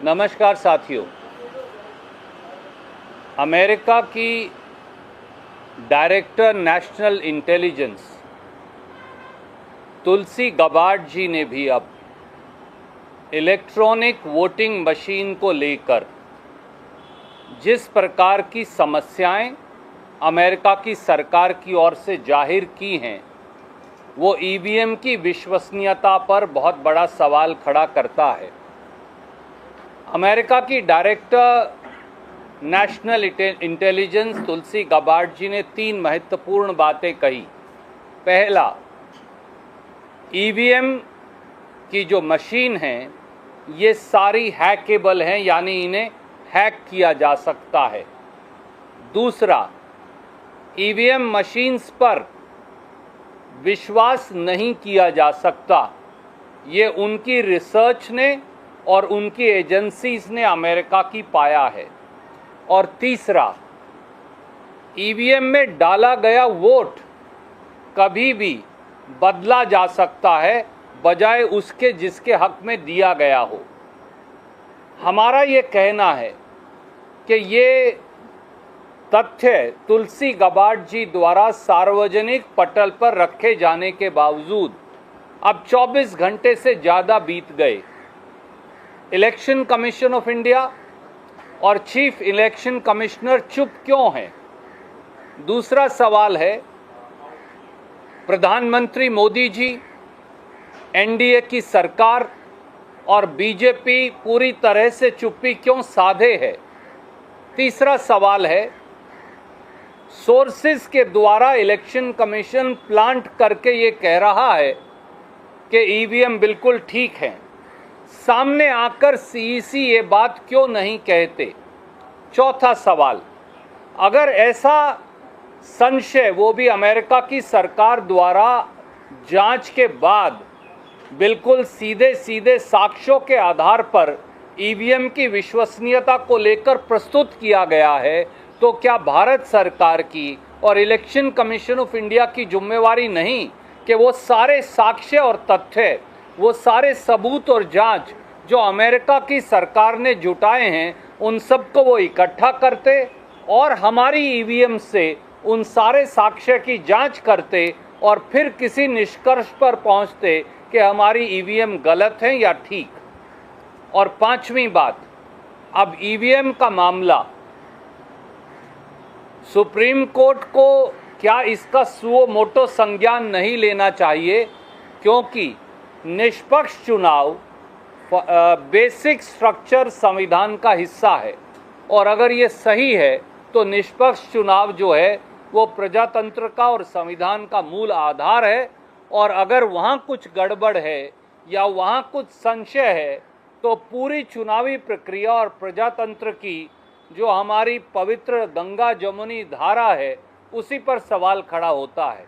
नमस्कार साथियों। अमेरिका की डायरेक्टर नेशनल इंटेलिजेंस तुलसी गबार्ड जी ने भी अब इलेक्ट्रॉनिक वोटिंग मशीन को लेकर जिस प्रकार की समस्याएं अमेरिका की सरकार की ओर से जाहिर की हैं, वो ईवीएम की विश्वसनीयता पर बहुत बड़ा सवाल खड़ा करता है। अमेरिका की डायरेक्टर नेशनल इंटेलिजेंस तुलसी गबार्ड जी ने 3 महत्वपूर्ण बातें कही। पहला, ईवीएम की जो मशीन हैं ये सारी हैकेबल हैं, यानी इन्हें हैक किया जा सकता है। दूसरा, ईवीएम मशीन्स पर विश्वास नहीं किया जा सकता, ये उनकी रिसर्च ने और उनकी एजेंसीज ने अमेरिका की पाया है। और तीसरा, ईवीएम में डाला गया वोट कभी भी बदला जा सकता है बजाय उसके जिसके हक में दिया गया हो। हमारा ये कहना है कि ये तथ्य तुलसी गबार्ड जी द्वारा सार्वजनिक पटल पर रखे जाने के बावजूद अब 24 घंटे से ज़्यादा बीत गए। इलेक्शन कमीशन ऑफ इंडिया और चीफ इलेक्शन कमिश्नर चुप क्यों हैं? दूसरा सवाल है, प्रधानमंत्री मोदी जी, एनडीए की सरकार और बीजेपी पूरी तरह से चुप्पी क्यों साधे है? तीसरा सवाल है, सोर्सेस के द्वारा इलेक्शन कमीशन प्लांट करके ये कह रहा है कि ईवीएम बिल्कुल ठीक है, सामने आकर सीईसी ये बात क्यों नहीं कहते? चौथा सवाल, अगर ऐसा संशय वो भी अमेरिका की सरकार द्वारा जांच के बाद बिल्कुल सीधे सीधे साक्ष्यों के आधार पर ईवीएम की विश्वसनीयता को लेकर प्रस्तुत किया गया है, तो क्या भारत सरकार की और इलेक्शन कमीशन ऑफ इंडिया की जिम्मेवारी नहीं कि वो सारे साक्ष्य और तथ्य, वो सारे सबूत और जांच जो अमेरिका की सरकार ने जुटाए हैं उन सबको वो इकट्ठा करते और हमारी ईवीएम से उन सारे साक्ष्य की जांच करते और फिर किसी निष्कर्ष पर पहुंचते कि हमारी ईवीएम गलत है या ठीक? और पांचवी बात, अब ईवीएम का मामला सुप्रीम कोर्ट को क्या इसका सुओ मोटो संज्ञान नहीं लेना चाहिए? क्योंकि निष्पक्ष चुनाव बेसिक स्ट्रक्चर संविधान का हिस्सा है और अगर ये सही है तो निष्पक्ष चुनाव जो है वो प्रजातंत्र का और संविधान का मूल आधार है। और अगर वहाँ कुछ गड़बड़ है या वहाँ कुछ संशय है तो पूरी चुनावी प्रक्रिया और प्रजातंत्र की जो हमारी पवित्र गंगा जमुनी धारा है उसी पर सवाल खड़ा होता है।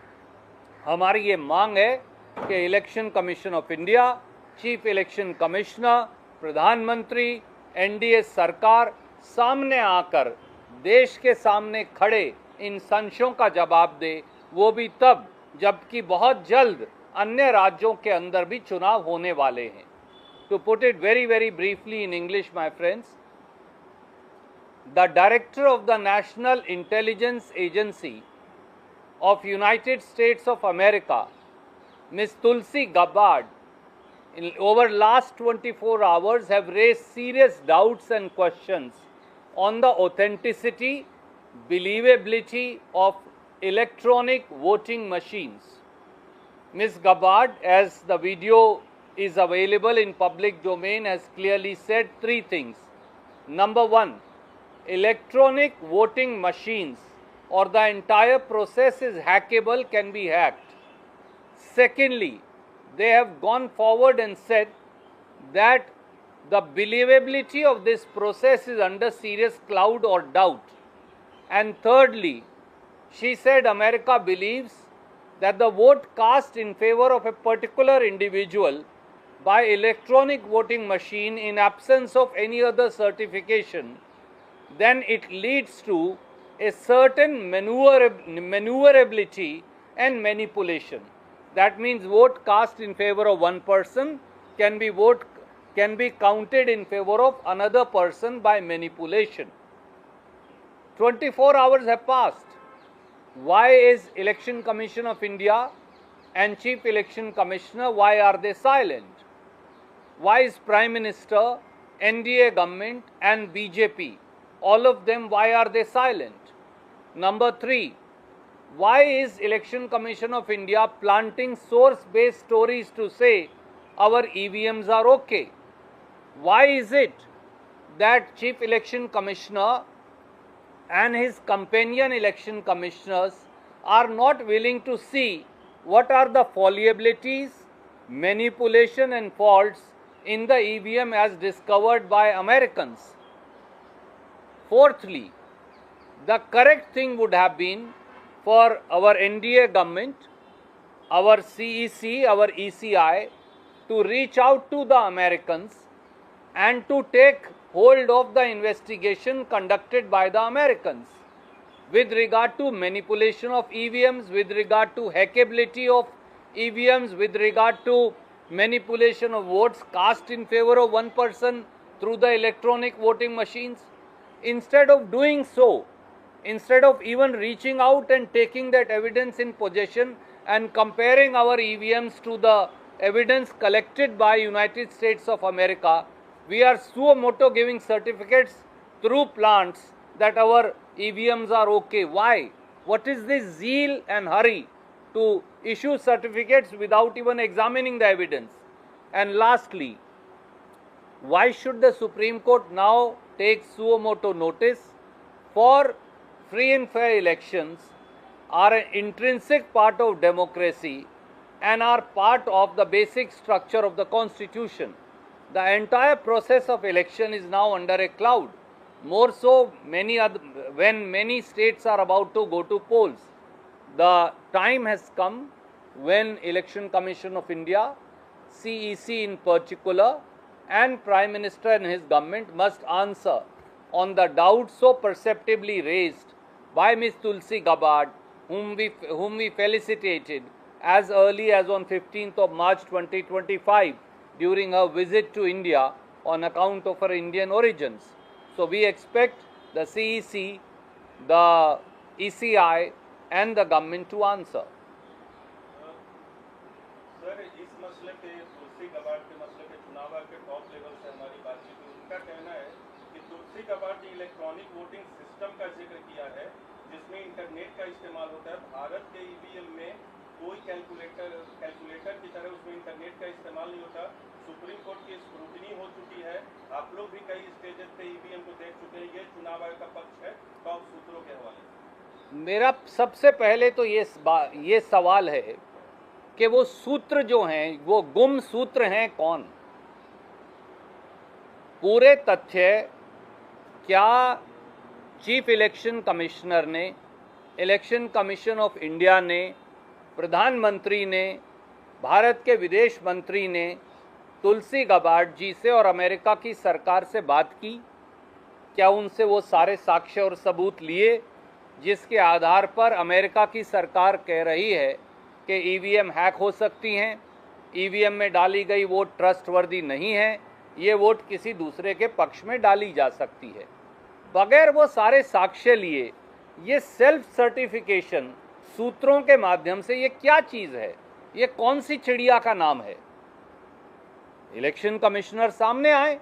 हमारी ये मांग है कि election commission of India, chief election commissioner, प्रधानमंत्री, एनडीए सरकार सामने आकर देश के सामने खड़े इन संशयों का जवाब दे, वो भी तब जबकि बहुत जल्द अन्य राज्यों के अंदर भी चुनाव होने वाले हैं। To put it very very briefly in English, my friends, the director of the national intelligence agency of United States of America, Ms. Tulsi Gabbard, in over last 24 hours have raised serious doubts and questions on the authenticity, believability of electronic voting machines. Ms. Gabbard, as the video is available in public domain, has clearly said 3 things. Number 1, electronic voting machines or the entire process is hackable, can be hacked. Secondly, they have gone forward and said that the believability of this process is under serious cloud or doubt. And thirdly, she said America believes that the vote cast in favor of a particular individual by electronic voting machine in absence of any other certification, then it leads to a certain maneuverability and manipulation. That means vote cast in favor of one person can be vote can be counted in favor of another person by manipulation. 24 hours have passed. Why is Election Commission of India and Chief Election Commissioner, why are they silent? Why is Prime Minister, NDA government and BJP, all of them, why are they silent? Number 3, why is Election Commission of India planting source-based stories to say our EVMs are okay? Why is it that Chief Election Commissioner and his companion election commissioners are not willing to see what are the fallibilities, manipulation and faults in the EVM as discovered by Americans? Fourthly, the correct thing would have been for our NDA government, our CEC, our ECI, to reach out to the Americans and to take hold of the investigation conducted by the Americans with regard to manipulation of EVMs, with regard to hackability of EVMs, with regard to manipulation of votes cast in favor of one person through the electronic voting machines. Instead of doing so, instead of even reaching out and taking that evidence in possession and comparing our EVMs to the evidence collected by United States of America, we are suo moto giving certificates through plants that our EVMs are okay. Why? What is this zeal and hurry to issue certificates without even examining the evidence? And lastly, why should the Supreme Court now take suo moto notice? For free and fair elections are an intrinsic part of democracy and are part of the basic structure of the Constitution. The entire process of election is now under a cloud. More so when many states are about to go to polls. The time has come when Election Commission of India, CEC in particular, and Prime Minister and his government must answer on the doubts so perceptibly raised by Ms. Tulsi Gabbard, whom we felicitated as early as on 15th of March 2025 during her visit to India on account of her Indian origins. So we expect the CEC, the ECI and the government to answer. Sir, इस मसले पे तुलसी Gabbard के मसले पे चुनाव आयोग के top level से हमारी बातचीत हुई। उनका कहना है कि तुलसी गबार्ड ने इलेक्ट्रॉनिक वोटिंग सिस्टम का जिक्र किया है जिसमें इंटरनेट का इस्तेमाल होता है। भारत के ईवीएम में कोई कैलकुलेटर की तरह उसमें इंटरनेट का इस्तेमाल नहीं होता। सुप्रीम कोर्ट की स्क्रूटनी हो चुकी है। आप लोग भी कई स्टेजेस पे ईवीएम को देख चुके हैं। ये चुनाव आयोग का पक्ष है टॉप सूत्रों के हवाले से। मेरा सबसे पहले तो ये सवाल है कि वो सूत्र जो हैं वो गुम सूत्र हैं कौन? पूरे तथ्य क्या चीफ इलेक्शन कमिश्नर ने, इलेक्शन कमीशन ऑफ इंडिया ने, प्रधानमंत्री ने, भारत के विदेश मंत्री ने तुलसी गबार्ड जी से और अमेरिका की सरकार से बात की? क्या उनसे वो सारे साक्ष्य और सबूत लिए जिसके आधार पर अमेरिका की सरकार कह रही है कि ईवीएम हैक हो सकती हैं, ईवीएम में डाली गई वोट ट्रस्टवर्दी नहीं है, ये वोट किसी दूसरे के पक्ष में डाली जा सकती है? बगैर वो सारे साक्ष्य लिए ये सेल्फ सर्टिफिकेशन सूत्रों के माध्यम से ये क्या चीज़ है? ये कौन सी चिड़िया का नाम है? इलेक्शन कमिश्नर सामने आए,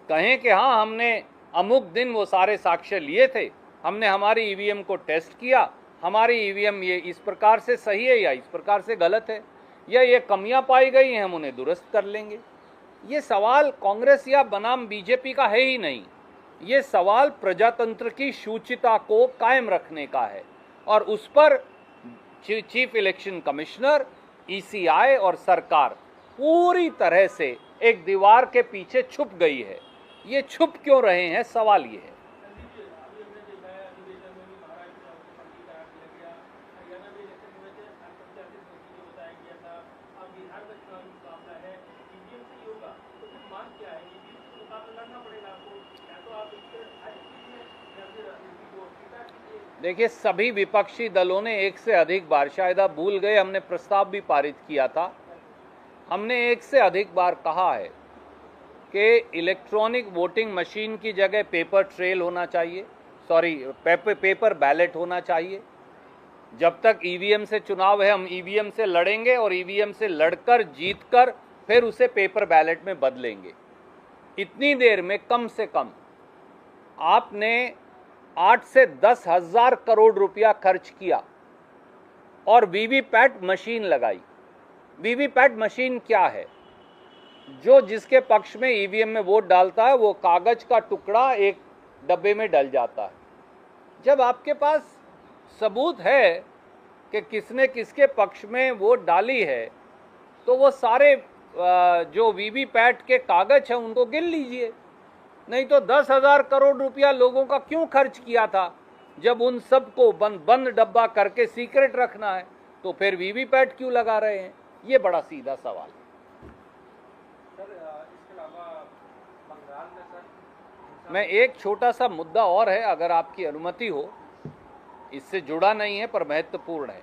कहें कि हाँ हमने अमुक दिन वो सारे साक्ष्य लिए थे, हमने हमारी ईवीएम को टेस्ट किया, हमारी ईवीएम ये इस प्रकार से सही है या इस प्रकार से गलत है, या ये कमियां पाई गई हैं हम उन्हें दुरुस्त कर लेंगे। ये सवाल कांग्रेस या बनाम बीजेपी का है ही नहीं, ये सवाल प्रजातंत्र की शुचिता को कायम रखने का है और उस पर चीफ इलेक्शन कमिश्नर, ईसीआई और सरकार पूरी तरह से एक दीवार के पीछे छुप गई है। ये छुप क्यों रहे हैं, सवाल ये है। देखिए, सभी विपक्षी दलों ने एक से अधिक बार, शायद आप भूल गए, हमने प्रस्ताव भी पारित किया था, हमने एक से अधिक बार कहा है कि इलेक्ट्रॉनिक वोटिंग मशीन की जगह पेपर ट्रेल होना चाहिए, पेपर बैलेट होना चाहिए। जब तक ईवीएम से चुनाव है हम ईवीएम से लड़ेंगे और ईवीएम से लड़कर जीतकर फिर उसे पेपर बैलेट में बदलेंगे। इतनी देर में कम से कम आपने 8 से 10 हज़ार करोड़ रुपया खर्च किया और वीवीपैट मशीन लगाई। वीवीपैट मशीन क्या है? जो जिसके पक्ष में ईवीएम में वोट डालता है वो कागज का टुकड़ा एक डब्बे में डल जाता है। जब आपके पास सबूत है कि किसने किसके पक्ष में वोट डाली है तो वो सारे जो वीवीपैट के कागज हैं उनको गिन लीजिए। नहीं तो 10,000 करोड़ रुपया लोगों का क्यों खर्च किया था जब उन सबको बंद डब्बा करके सीक्रेट रखना है, तो फिर वीवीपैट क्यों लगा रहे हैं? ये बड़ा सीधा सवाल है। सर इसके अलावा बंगाल में सर मैं एक छोटा सा मुद्दा और है, अगर आपकी अनुमति हो, इससे जुड़ा नहीं है पर महत्वपूर्ण है।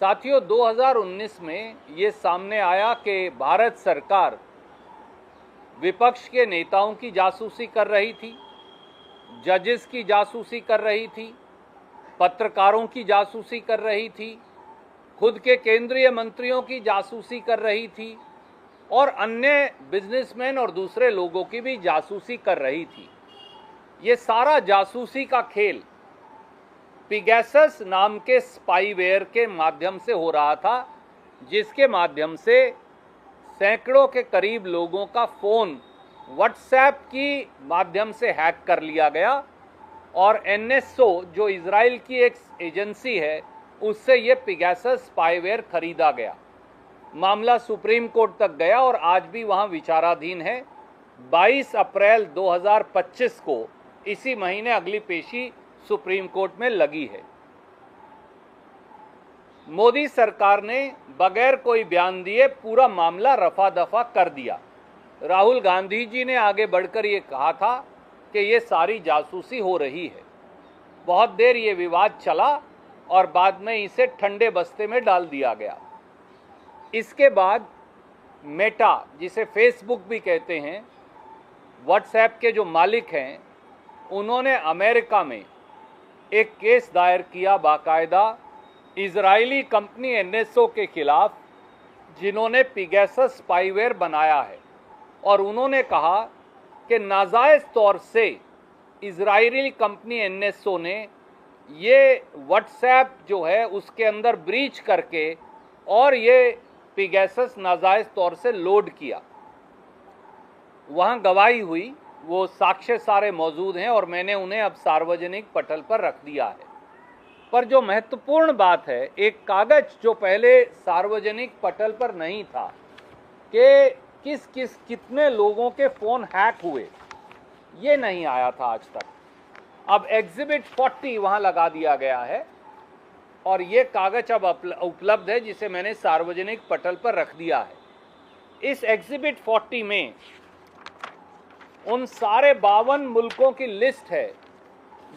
साथियों, 2019 में ये सामने आया कि भारत सरकार विपक्ष के नेताओं की जासूसी कर रही थी, जजेस की जासूसी कर रही थी, पत्रकारों की जासूसी कर रही थी, खुद के केंद्रीय मंत्रियों की जासूसी कर रही थी और अन्य बिजनेसमैन और दूसरे लोगों की भी जासूसी कर रही थी। ये सारा जासूसी का खेल पिगैसस नाम के स्पाईवेयर के माध्यम से हो रहा था, जिसके माध्यम से सैकड़ों के करीब लोगों का फ़ोन व्हाट्सएप की माध्यम से हैक कर लिया गया और एनएसओ जो इजराइल की एक एजेंसी है उससे ये पिगैसस स्पाईवेयर खरीदा गया। मामला सुप्रीम कोर्ट तक गया और आज भी वहाँ विचाराधीन है। 22 अप्रैल 2025 को इसी महीने अगली पेशी सुप्रीम कोर्ट में लगी है। मोदी सरकार ने बगैर कोई बयान दिए पूरा मामला रफा दफा कर दिया। राहुल गांधी जी ने आगे बढ़कर ये कहा था कि ये सारी जासूसी हो रही है। बहुत देर ये विवाद चला और बाद में इसे ठंडे बस्ते में डाल दिया गया। इसके बाद मेटा, जिसे फेसबुक भी कहते हैं, व्हाट्सएप के जो मालिक हैं, उन्होंने अमेरिका में एक केस दायर किया बाकायदा इजरायली कंपनी एनएसओ के खिलाफ, जिन्होंने पिगैसस स्पाईवेयर बनाया है, और उन्होंने कहा कि नाजायज़ तौर से इजरायली कंपनी एनएसओ ने ये व्हाट्सएप जो है उसके अंदर ब्रीच करके और ये पिगैसस नाजायज़ तौर से लोड किया। वहाँ गवाही हुई, वो साक्ष्य सारे मौजूद हैं और मैंने उन्हें अब सार्वजनिक पटल पर रख दिया है। पर जो महत्वपूर्ण बात है, एक कागज जो पहले सार्वजनिक पटल पर नहीं था कि कितने लोगों के फ़ोन हैक हुए, ये नहीं आया था आज तक। अब एग्जिबिट 40 वहाँ लगा दिया गया है और ये कागज अब उपलब्ध है, जिसे मैंने सार्वजनिक पटल पर रख दिया है। इस एग्जिबिट 40 में उन सारे 52 मुल्कों की लिस्ट है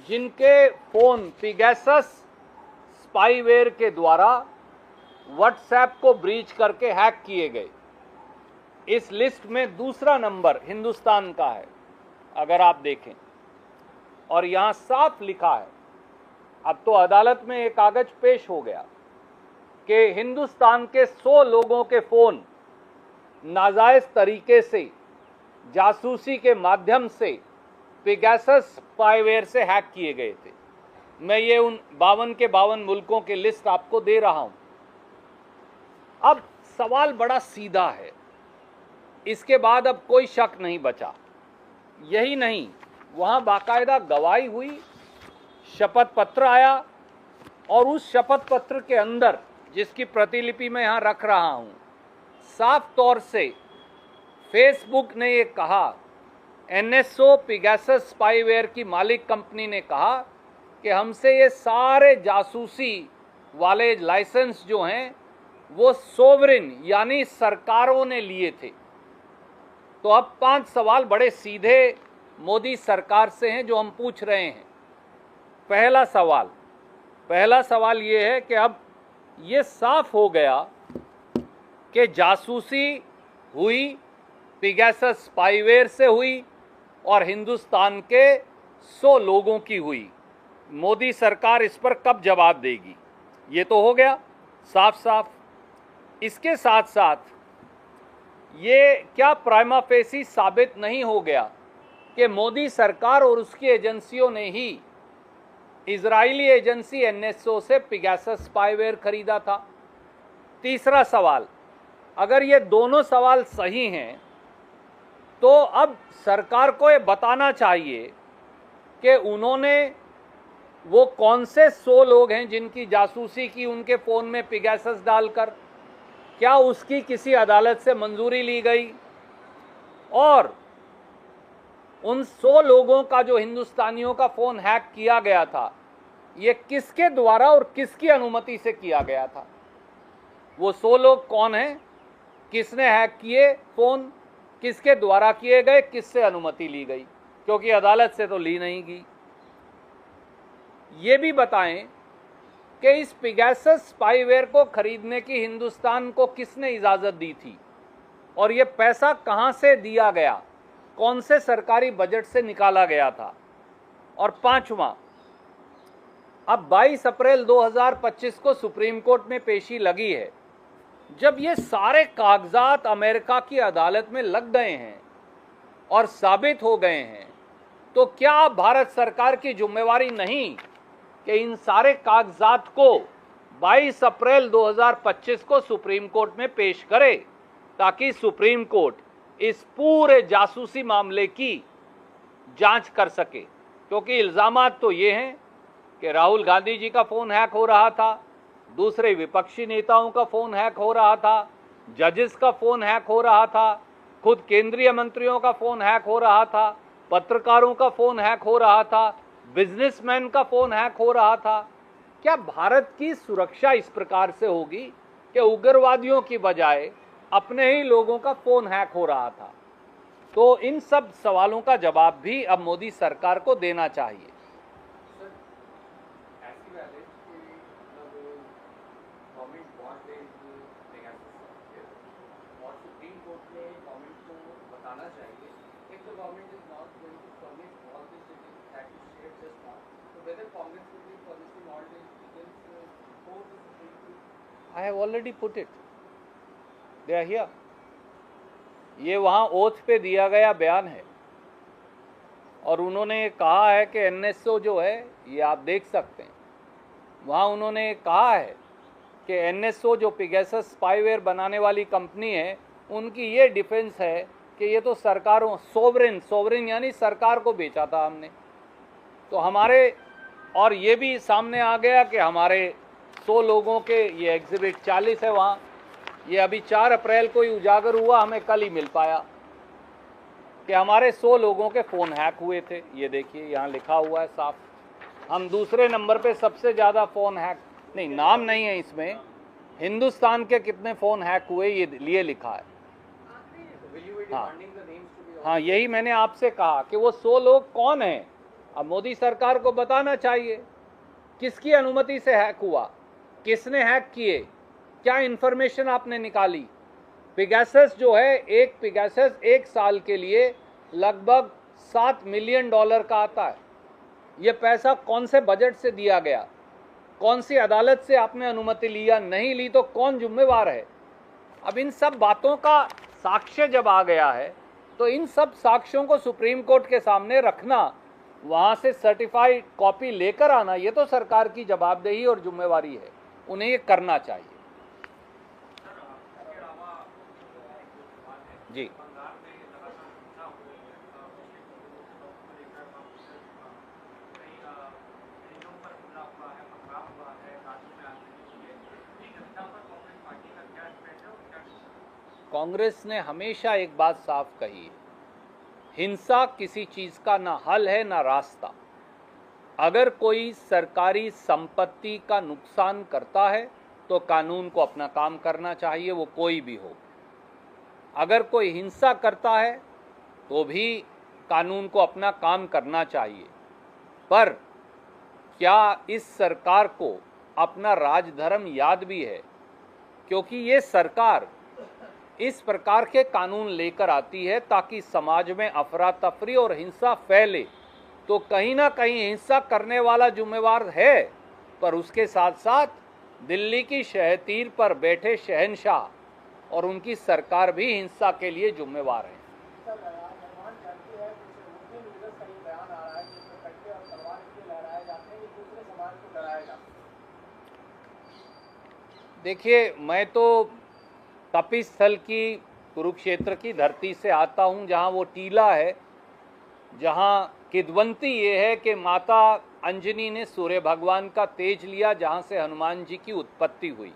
जिनके फ़ोन पिगैसस स्पाईवेयर के द्वारा व्हाट्सएप को ब्रीच करके हैक किए गए। इस लिस्ट में दूसरा नंबर हिंदुस्तान का है, अगर आप देखें, और यहाँ साफ लिखा है, अब तो अदालत में एक कागज पेश हो गया कि हिंदुस्तान के 100 लोगों के फ़ोन नाजायज़ तरीके से जासूसी के माध्यम से पिगैसस स्पाईवेयर से हैक किए गए थे। मैं ये उन 52 के 52 मुल्कों की लिस्ट आपको दे रहा हूं। अब सवाल बड़ा सीधा है, इसके बाद अब कोई शक नहीं बचा। यही नहीं, वहाँ बाकायदा गवाही हुई, शपथ पत्र आया और उस शपथ पत्र के अंदर, जिसकी प्रतिलिपि मैं यहाँ रख रहा हूँ, साफ तौर से फेसबुक ने ये कहा, एनएसओ पिगैसस स्पाईवेयर की मालिक कंपनी ने कहा कि हमसे ये सारे जासूसी वाले लाइसेंस जो हैं वो सोवरिन यानी सरकारों ने लिए थे। तो अब 5 सवाल बड़े सीधे मोदी सरकार से हैं जो हम पूछ रहे हैं। पहला सवाल ये है कि अब ये साफ हो गया कि जासूसी हुई पिगैसस स्पाईवेयर से हुई और हिंदुस्तान के 100 लोगों की हुई। मोदी सरकार इस पर कब जवाब देगी? ये तो हो गया साफ साफ। इसके साथ साथ ये क्या प्राइमा फेसी साबित नहीं हो गया कि मोदी सरकार और उसकी एजेंसियों ने ही इजरायली एजेंसी एनएसओ से पिगैसस स्पाईवेयर खरीदा था? तीसरा सवाल, अगर ये दोनों सवाल सही हैं तो अब सरकार को ये बताना चाहिए कि उन्होंने वो कौन से 100 लोग हैं जिनकी जासूसी की उनके फ़ोन में पिगैसस डालकर, क्या उसकी किसी अदालत से मंजूरी ली गई? और उन 100 लोगों का जो हिंदुस्तानियों का फ़ोन हैक किया गया था, ये किसके द्वारा और किसकी अनुमति से किया गया था? वो 100 लोग कौन हैं? किसने हैक किए फ़ोन? किसके द्वारा किए गए? किससे अनुमति ली गई? क्योंकि अदालत से तो ली नहीं गई। ये भी बताएं कि इस पिगैसस स्पाईवेयर को खरीदने की हिंदुस्तान को किसने इजाज़त दी थी और ये पैसा कहां से दिया गया, कौन से सरकारी बजट से निकाला गया था? और पांचवा, अब 22 अप्रैल 2025 को सुप्रीम कोर्ट में पेशी लगी है। जब ये सारे कागजात अमेरिका की अदालत में लग गए हैं और साबित हो गए हैं, तो क्या भारत सरकार की जिम्मेवारी नहीं कि इन सारे कागजात को 22 अप्रैल 2025 को सुप्रीम कोर्ट में पेश करे, ताकि सुप्रीम कोर्ट इस पूरे जासूसी मामले की जांच कर सके? क्योंकि इल्ज़ामात तो ये हैं कि राहुल गांधी जी का फ़ोन हैक हो रहा था, दूसरे विपक्षी नेताओं का फ़ोन हैक हो रहा था, जजेस का फ़ोन हैक हो रहा था, खुद केंद्रीय मंत्रियों का फ़ोन हैक हो रहा था, पत्रकारों का फ़ोन हैक हो रहा था, बिजनेसमैन का फ़ोन हैक हो रहा था। क्या भारत की सुरक्षा इस प्रकार से होगी कि उग्रवादियों की बजाय अपने ही लोगों का फ़ोन हैक हो रहा था? तो इन सब सवालों का जवाब भी अब मोदी सरकार को देना चाहिए। सर, ऐसी बात है कि मतलब गवर्नमेंट बहुत और सुप्रीम कोर्ट ने गवर्नमेंट को बताना चाहिए if the government is not going to furnish all the details that you shared just now, so whether Congress will be furnishing all these details before the Supreme Court? I have already put it. They are here. ये वहाँ oath पे दिया गया बयान है और उन्होंने कहा है कि एनएसओ जो है, ये आप देख सकते हैं, वहाँ उन्होंने कहा है कि एनएसओ जो पिगैसस स्पाईवेयर बनाने वाली कंपनी है, उनकी ये डिफेंस है कि ये तो सरकारों सोवरेन यानी सरकार को बेचा था हमने। तो हमारे, और ये भी सामने आ गया कि हमारे 100 लोगों के, ये एग्जिबिट 40 है वहाँ, ये अभी 4 अप्रैल को ही उजागर हुआ, हमें कल ही मिल पाया कि हमारे 100 लोगों के फ़ोन हैक हुए थे। ये देखिए यहाँ लिखा हुआ है साफ, हम दूसरे नंबर पे सबसे ज़्यादा फ़ोन हैक, नहीं नाम नहीं है इसमें, हिंदुस्तान के कितने फ़ोन हैक हुए ये लिए लिखा है। हाँ, यही मैंने आपसे कहा कि वो 100 लोग कौन हैं। अब मोदी सरकार को बताना चाहिए किसकी अनुमति से हैक हुआ, किसने हैक किए, क्या इन्फॉर्मेशन आपने निकाली। पिगैसस जो है, एक पिगैसस 1 साल के लिए लगभग $7 मिलियन का आता है। ये पैसा कौन से बजट से दिया गया, कौन सी अदालत से आपने अनुमति लिया, नहीं ली तो कौन जिम्मेवार है? अब इन सब बातों का साक्ष्य जब आ गया है तो इन सब साक्ष्यों को सुप्रीम कोर्ट के सामने रखना, वहाँ से सर्टिफाइड कॉपी लेकर आना, ये तो सरकार की जवाबदेही और जिम्मेवारी है, उन्हें ये करना चाहिए। जी, कांग्रेस ने हमेशा एक बात साफ कही है, हिंसा किसी चीज़ का ना हल है ना रास्ता। अगर कोई सरकारी संपत्ति का नुकसान करता है तो कानून को अपना काम करना चाहिए, वो कोई भी हो। अगर कोई हिंसा करता है तो भी कानून को अपना काम करना चाहिए। पर क्या इस सरकार को अपना राजधर्म याद भी है? क्योंकि ये सरकार इस प्रकार के कानून लेकर आती है ताकि समाज में अफरा तफरी और हिंसा फैले। तो कहीं ना कहीं हिंसा करने वाला जिम्मेवार है, पर उसके साथ साथ दिल्ली की शहतीर पर बैठे शहंशाह और उनकी सरकार भी हिंसा के लिए जिम्मेवार है। सर, अनुमान जानती है कुछ मुस्लिम लीडर्स का ये बयान आ रहा है जिसमें कट्टे और तलवार इसलिए लहराए जाते हैं कि दूसरे समाज को डराया जाता है। देखिए, मैं तो तपिस्थल की कुरुक्षेत्र की धरती से आता हूँ, जहाँ वो टीला है, जहाँ किद्वंती ये है कि माता अंजनी ने सूर्य भगवान का तेज लिया, जहाँ से हनुमान जी की उत्पत्ति हुई।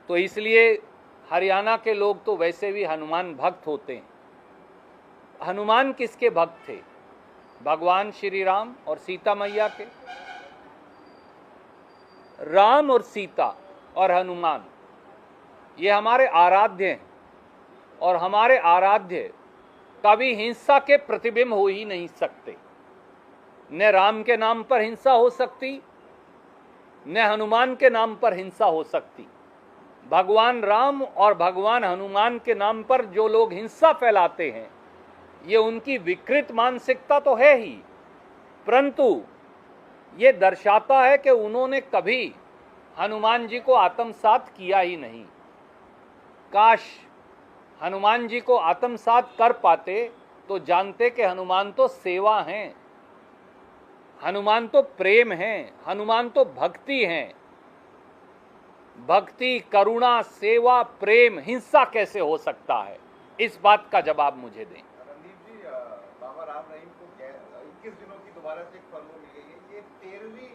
तो इसलिए हरियाणा के लोग तो वैसे भी हनुमान भक्त होते हैं। हनुमान किसके भक्त थे? भगवान श्री राम और सीता मैया के। राम और सीता और हनुमान ये हमारे आराध्य हैं, और हमारे आराध्य कभी हिंसा के प्रतिबिंब हो ही नहीं सकते। न राम के नाम पर हिंसा हो सकती, न हनुमान के नाम पर हिंसा हो सकती। भगवान राम और भगवान हनुमान के नाम पर जो लोग हिंसा फैलाते हैं, ये उनकी विकृत मानसिकता तो है ही, परंतु ये दर्शाता है कि उन्होंने कभी हनुमान जी को आत्मसात किया ही नहीं। काश हनुमान जी को आत्मसात कर पाते तो जानते कि हनुमान तो सेवा हैं, हनुमान तो प्रेम हैं, हनुमान तो भक्ति हैं। भक्ति, करुणा, सेवा, प्रेम, हिंसा कैसे हो सकता है? इस बात का जवाब मुझे दें। रणदीप जी, बाबा राम रहीम को 21 दिनों की दोबारा से एक पैरोल मिल गई है। ये 13वीं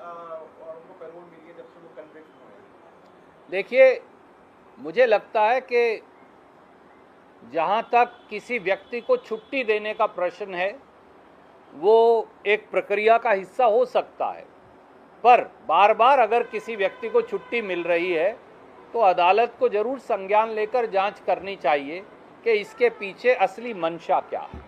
उनको पैरोल मिली है जब से वो कन्विक्ट हुए। देखिए, मुझे लगता है कि जहाँ तक किसी व्यक्ति को छुट्टी देने का प्रश्न है, वो एक प्रक्रिया का हिस्सा हो सकता है, पर बार बार अगर किसी व्यक्ति को छुट्टी मिल रही है तो अदालत को जरूर संज्ञान लेकर जांच करनी चाहिए कि इसके पीछे असली मंशा क्या है।